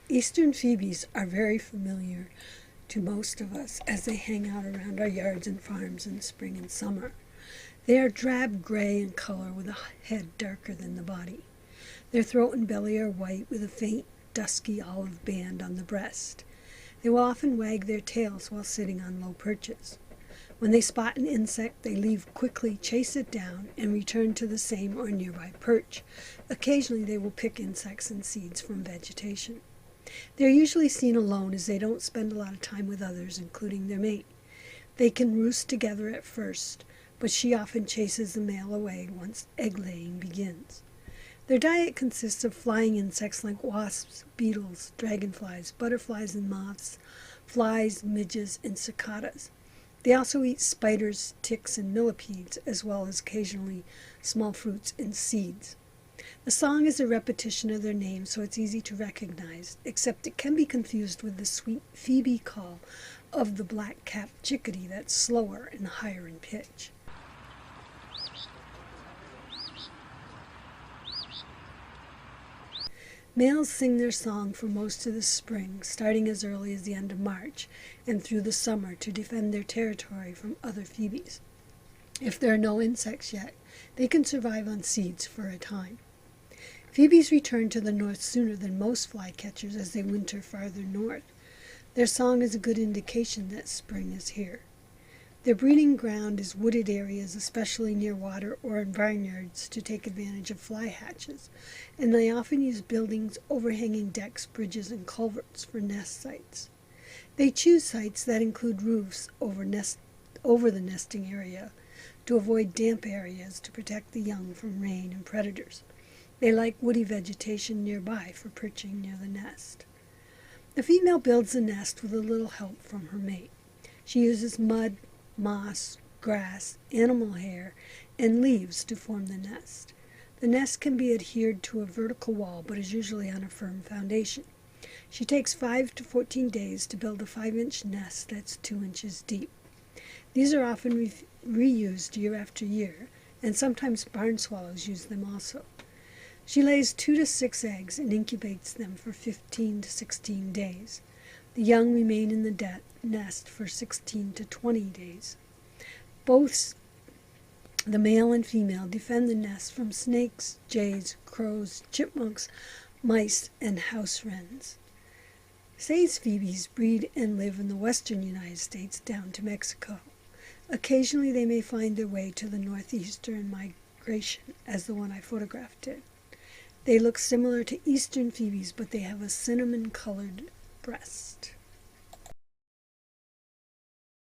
Eastern phoebes are very familiar to most of us as they hang out around our yards and farms in spring and summer. They are drab gray in color with a head darker than the body. Their throat and belly are white with a faint, dusky olive band on the breast. They will often wag their tails while sitting on low perches. When they spot an insect, they leave quickly, chase it down, and return to the same or nearby perch. Occasionally they will pick insects and seeds from vegetation. They are usually seen alone as they don't spend a lot of time with others, including their mate. They can roost together at first, but she often chases the male away once egg-laying begins. Their diet consists of flying insects like wasps, beetles, dragonflies, butterflies and moths, flies, midges, and cicadas. They also eat spiders, ticks, and millipedes, as well as occasionally small fruits and seeds. The song is a repetition of their name, so it's easy to recognize, except it can be confused with the sweet Phoebe call of the black-capped chickadee that's slower and higher in pitch. Males sing their song for most of the spring, starting as early as the end of March and through the summer to defend their territory from other phoebes. If there are no insects yet, they can survive on seeds for a time. Phoebes return to the north sooner than most flycatchers as they winter farther north. Their song is a good indication that spring is here. Their breeding ground is wooded areas, especially near water or in barnyards, to take advantage of fly hatches, and they often use buildings, overhanging decks, bridges, and culverts for nest sites. They choose sites that include roofs over the nesting area to avoid damp areas to protect the young from rain and predators. They like woody vegetation nearby for perching near the nest. The female builds the nest with a little help from her mate. She uses mud, moss, grass, animal hair, and leaves to form the nest. The nest can be adhered to a vertical wall, but is usually on a firm foundation. She takes 5 to 14 days to build a 5-inch nest that's 2 inches deep. These are often reused year after year, and sometimes barn swallows use them also. She lays 2 to 6 eggs and incubates them for 15 to 16 days. The young remain in the nest for 16 to 20 days. Both the male and female defend the nest from snakes, jays, crows, chipmunks, mice, and house wrens. Say's phoebes breed and live in the western United States down to Mexico. Occasionally they may find their way to the northeastern migration, as the one I photographed did. They look similar to eastern phoebes, but they have a cinnamon-colored breast.